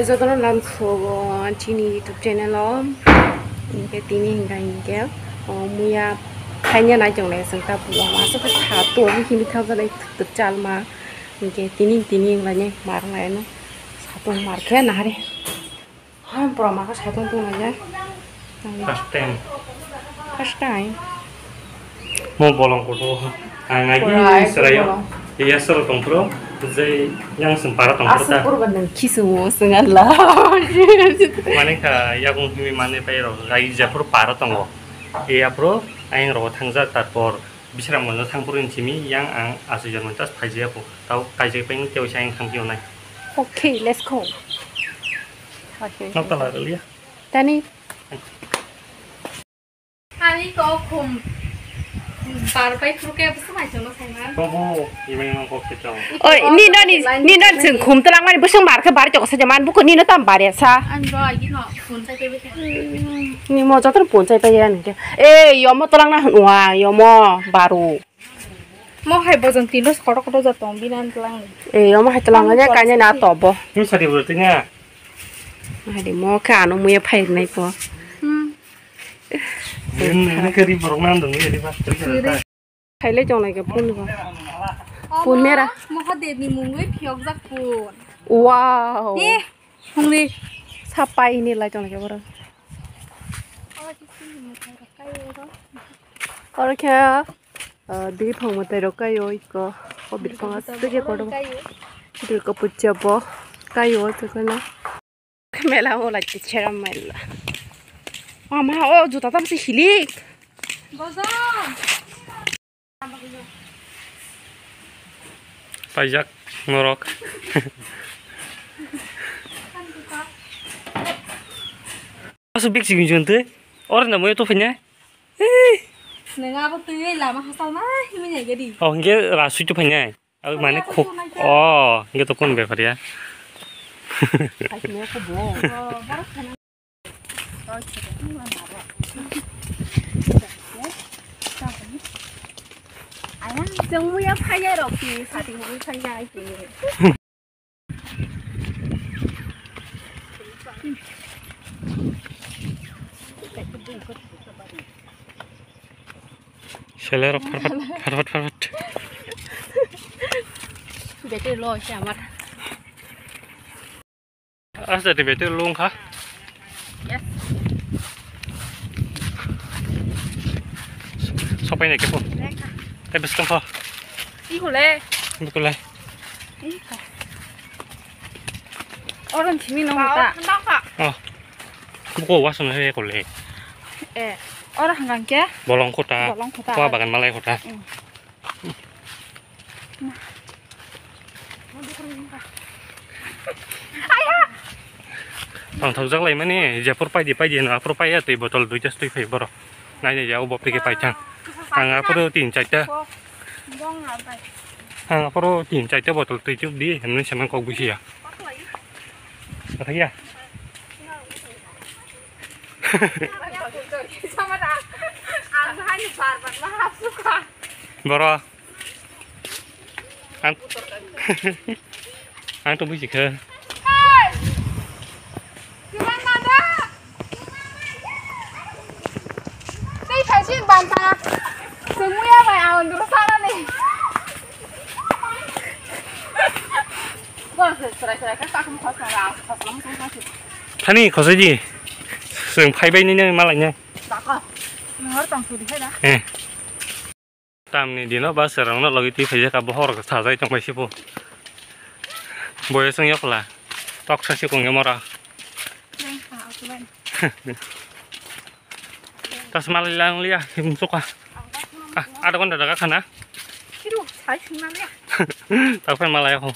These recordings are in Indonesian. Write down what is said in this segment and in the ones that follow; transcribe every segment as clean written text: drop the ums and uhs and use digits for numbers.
저도 남포고 지니 유튜브 채널로 이게 티니 인간이게 뭐야 खाइने ना जोंने संता बुआ मासो के सातो हिमी थाव जाले तचाल मा इनके तिनी लाने मारनाय न सातो मारखे ना रे हां ब्रमा का सातो तो ना जा first time mo bolong ko to angagi serayo iya sero tongpro zai yang sempara tongpro ta asur bandang kisu sengal la mane ka yagung himi mane pairo gai japro para tongo iya pro aing ro thangja tarpor bisram monjo thangpurin chimi yang ang asujon montas phaije ko tau kaije peng teu saing thangpio nai okay let's go okay nok tala lia tani ani ko khum bar pai fruke busu mai jono saingan ho imeng ko kito oi ni no jeng khum talang mani busung marke bar jok sajaman buku ni no tam bar ya sa an ro agi no phun sai pe ni mo jok pon sai pe yan ke eh yo mo talang na wa yo mo baru mo hai bojon tilo skoro koto jatong binan talang eh yo mo hai talang nya kanya na tobo ni sari burtinya hai mo ka no mu ya phai nai po ini keri borong dong ini di pastri kan khai le jong lai ke pun ko pun mera mo ha de ni mungwe phiok jak pun wow ni hungri sapai ni lai jong lai ke bor और क्या दी phong một tay đó cây ơi có biết phong á tức cái có đâu được có bút chập bó cây ơi tức cái nó mẹ làm ô lại chết chết mày là mama ô chú ta tâm sự hili bozo pajak ngorok masuk big sing junte orang namanya tuh punya nenga ba tui la ma hasal ma himi nyai gedi oh nge rasu tuh punya aku mana kok oh nge tuh kon beper ya ayang jengmu ya phaya roki sati hu phaya ki selera perfect betul loh siamat asa di betul lung kah yes siapa ini kepo besok kah ihule betul lah orang sini nongta oh buku wasan saya kolej orang hangang ke bolong kota kau bagan malai kota ang thau jak lai mani japur pai di na apro pai atui botol dui just tui phei boro nai ne jau bop ke pai chang ang apro tin chai ta ang apro tin chai ta botol tui chuk di hem ne seman kok busi ya kata ya boro ang tu busi ke banta semua mai awon dulu sana nih bos serai-serai kan tak mau khosara khosalam tuh masih thani khosai ji seng phai bai ni malanya tak kok ngar tang sudi dah tam ni dino ba serang no logi ti phai ka bohor ka sa jai tong bai sipu boy seng yok la tok sa si kong yamora tas malilang lia him suka ada kon dadak kana itu sai singnan ya tak pen malay ako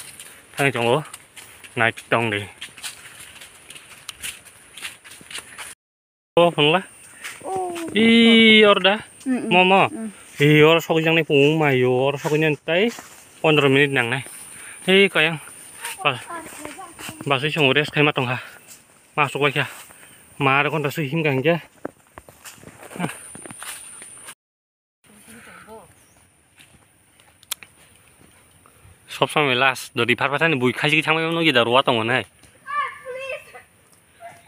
thang chong nai tong đi oh phun la i orda momo i or sok jang ni pung mai or sok nyen tai 15 menit nang nai hei kayang ba su chong res khai ma tong ha masuk lagi ya ma ada kon ta su him gang ja সবসময় লাস্ট যদি ফারফাটানি বুই খাইছি থামে নগি দা রুয়া তং নাই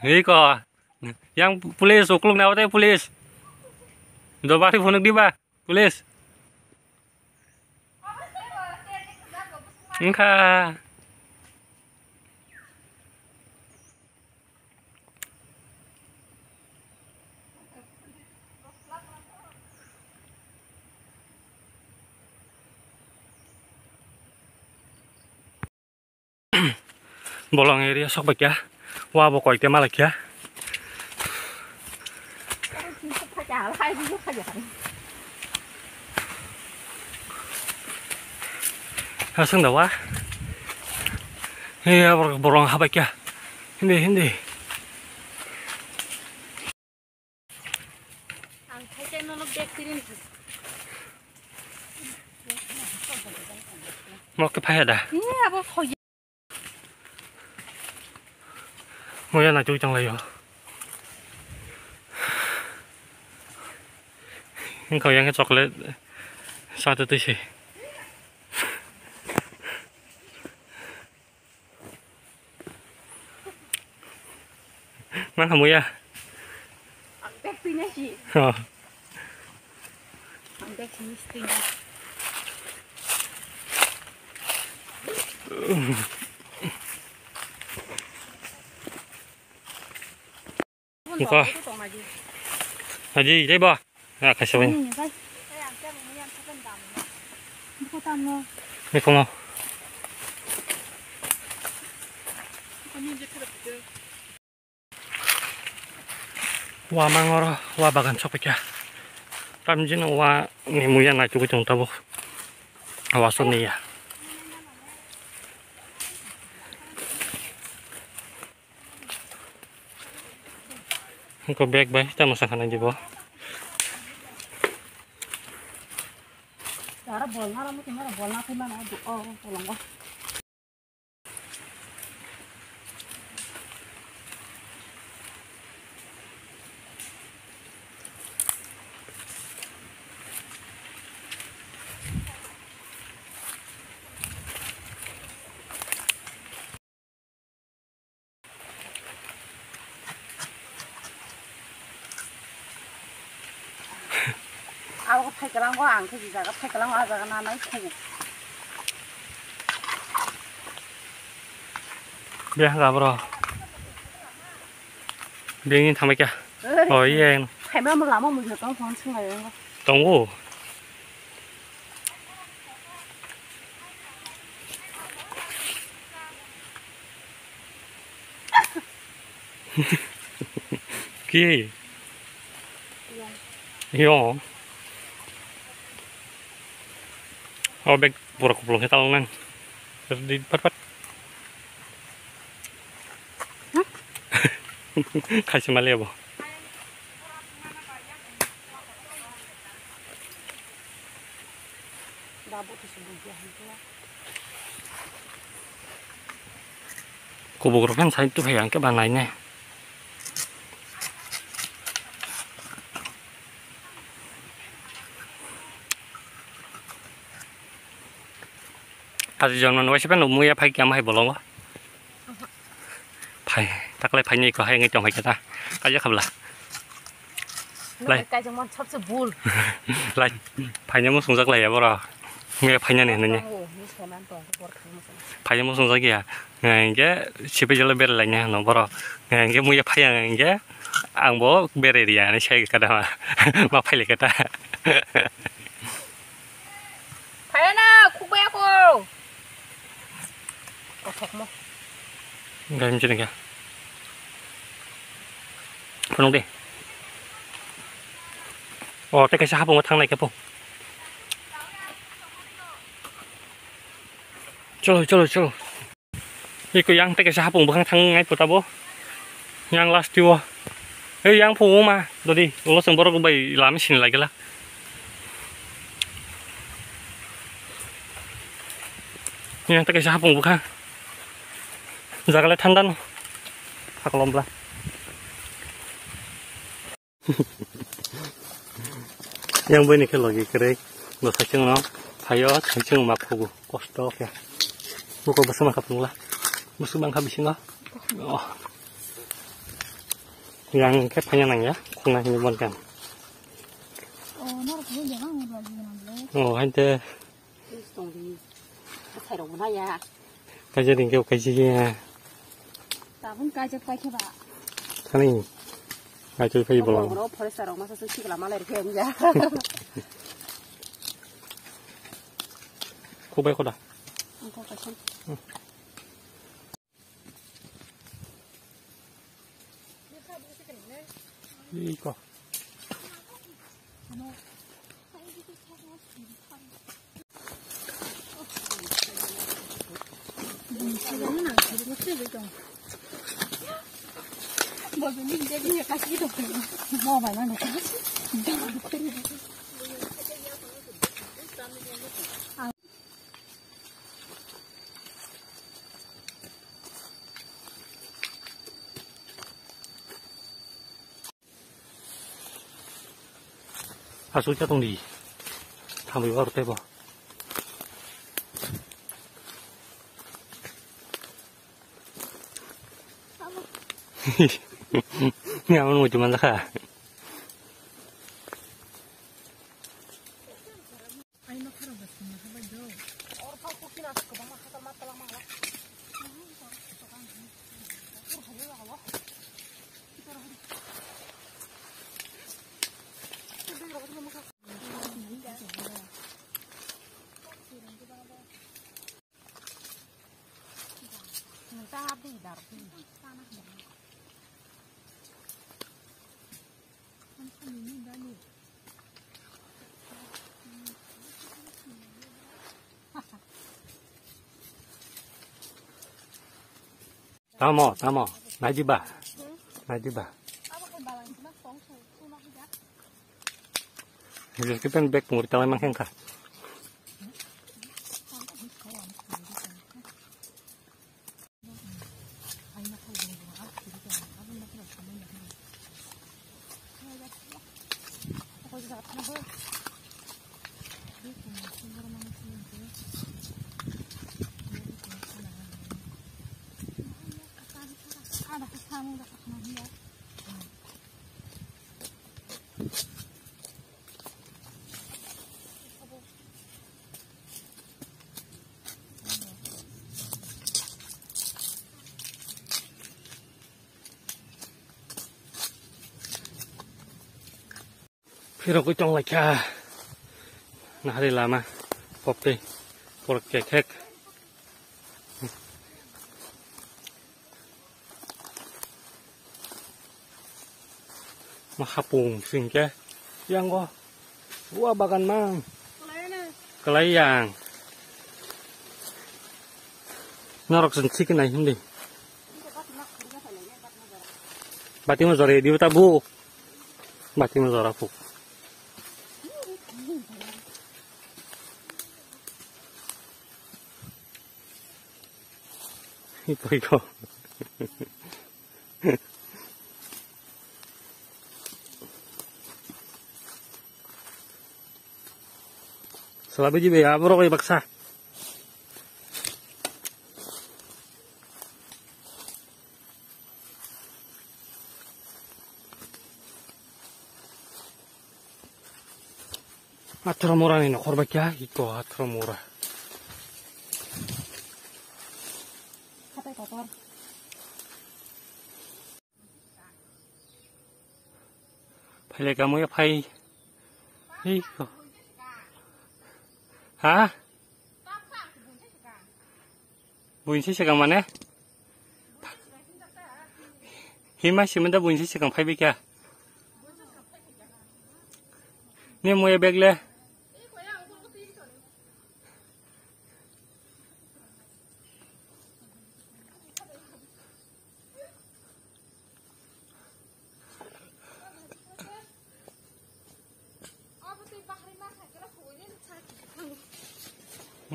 Iko. Yang pulis uklung nawa teh pulis. Do bari phone di ba? Pulis. Engka. Bolong area sok baik ya. Wah, pokoknya tema lagi ya. Langsung dah wah. Iya, bolong apa ya? Hindi. Mau ke payah dah. Mau ya nak cang lagi. Engkau yang coklat satu tu sih. Mana kamu ya? Angkat sini sih. Oh. Angkat sini. Engkau. Haji, jadi bah. Ah, kasih banyak. Ini kamu. Wah mangoro, wah bagan sopek ya. Tamjin wah ni muya na cukup jong tabu. Awasun ni ya. Engkau baik-baik, kita masakan aja boh. Cara bolna ramu tinggal bolna kemana aja. Oh, tolong wah. Aku thay cái lăng hoàng thì giờ thay cái lăng hoàng giờ nó nói thủ. Biar nggak bro. Biar ini tambah ya. Oh iya. Thay mà làm mà mình được con phong chung này không? Tunggu. Kì. Yo. Oh, beg pura kuplung kita longan. Di pat. Kasih malia boh. Kubu kan saya itu yang ke banainya. Tadi jangan nulis apa numu ya, pakai yang mahal bolong wah. Pai, tak leh pai ni kau hai ngai jong hai kita, kaya kabla. Lại cái trong món chắp bùn. Lại, pai ni mau sungsak leh ya bro. Ngai pai ni nih. Pai ni mau sungsak ya. Ngai ke siapa jalan ber lainnya no bro. Ngai ke mau ya pai ngai ke, ang bo ber dia ni saya kada ma pai le kata. Pai na, kuku aku. Kotak mo. Enggak macam ni ke? Penuh deh. Oh, tak kisah apa mau thang naik ke pun. Colo. Iku yang tak kisah apa bukan thang naik pun tabo. Yang last dua. Yang pun mah. Tadi, lo semboro aku bayi lama sini lagi lah. Yang tak kisah apa bukan. Jangan lihat tandan. Aku lomba. Yang begini kalau lagi kerek, dosa ceng no, payo ceng mak pugu, kostok ya. Buku bersama kapung lah, musuh bang habisin lah. Oh, yang kepanya nang ya, kuna ini bonkan. Oh, hante. Kaja tinggal kajinya. Kani, kaja kaji belum. Kubai koda. 이거. 하수자 동리 한번 이거 해봐. Nyaman mau cuman lah. Tamo, najiba. Jadi kita back murid tahu emang hengkah. Pero ko trong lại cha na đi làm à pop đi por kek hek mahapung sing ke yang ko wah bagan mang kelayang norok sen chicken này hindi bati mo zore di tabu bati mo zora pu 이거 Selalu juga ya, bro, kayak baksa. Aturan murah nih, korban ya, itu aturan murah. Pai kamu ya pai, iko, hah? Buin sih sekarang mana? Hima sih mana buin sih sekarang pai bika? Ni mau ya bag le?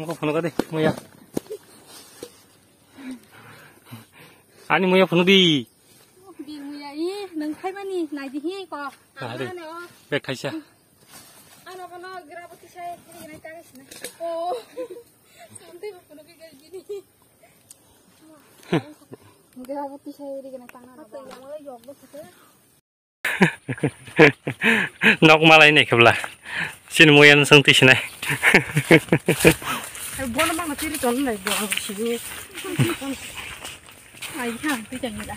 Mau penuh kade, mau ya? Ani mau ya penuh di? Di mau ya ini, neng kai mana? Nai di sini kok. Ada. Bek kaisa. Ano kono gerabati saya ini naik taris na. Oh, sampai penuh kayak gini. Gerabati saya ini naik tangan. Atau yang malah jog betul. nok malai này kebla xin moyan sang ti sinai bố nó mang nó tiri chọn này bố chỉ đi ai hàng tôi chẳng được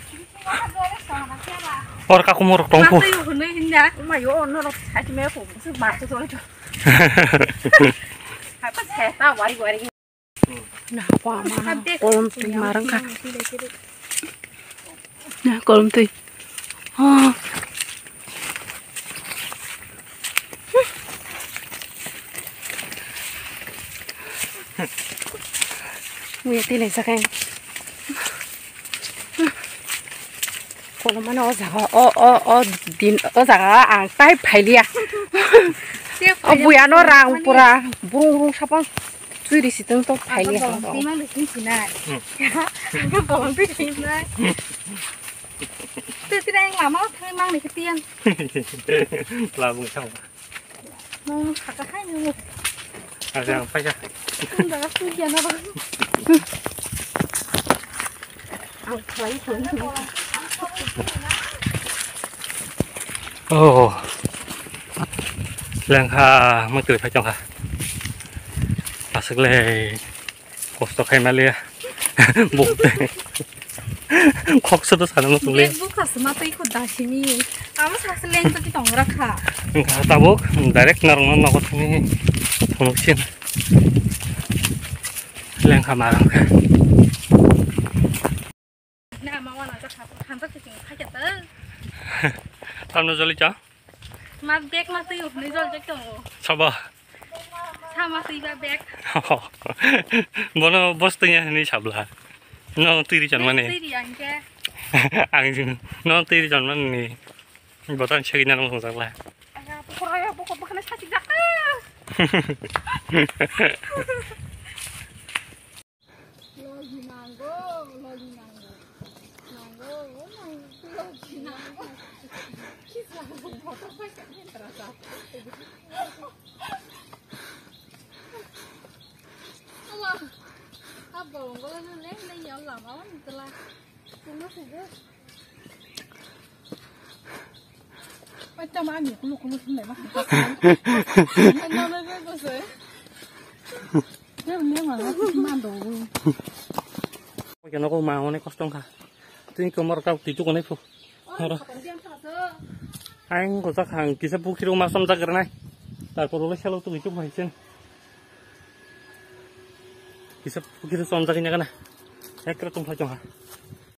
or ka kumur tong pu tôi hôm nay hình nhá mà yo nó hay chỉ mấy phụ sức bạc cho tôi hay bắt xe tao quay quay đi nào qua mà ôm tui mà răng cả nè ôm tui Mùi tì này sao cái còn mà nó giả din giả ăn tay phải đi à bùi ăn nó rang pura burung sao bang chui đi xịt tông phải đi à tí mang được cái gì này cái còn biết gì này từ đây anh làm mất thay mang được cái tiền là vùng sông nó khát cái hai người rằng phải ra không được cái tiền nó bằng ăn thấy thử ồ lang ha mới từ phải chồng hả à sức lệ cuộc sống hay mà lia buồn khóc sốt sáng nó tung lên Facebook customer tôi khuất đại chỉ mi 아무 사실 랭도 좀 동그랗다 tabuk direct naruh nó có thằng thằng xin lang ha marang ka nè màวันจะขับทำสักสิ่งให้จัดเตอร์ tham nó jolly cha มาแบกมาซื้ออยู่ในรถจะโต chaba ถ้ามาซื้อแบบแบก bono bostunya ini sabla no tiri jan mane ซื้อดีอย่างแก ang no tiri jan mane botan chegina nang sangla ayah pokok bukan saja dah logi mango kita foto pakai terasa Allah apa kalau nilai yang lama telah tunggu saja macam mana aku lu sini mah mana mana sih dia mana mana cái nó có màu này costong cả tin có một tàu tí chút con này phụ anh có chắc hàng ký sắp kilo mà xong ra cái này tại có lấy xe lâu tôi chút mày xem ký sắp kilo xong ra cái nhà cái này cái tung phải chồng hả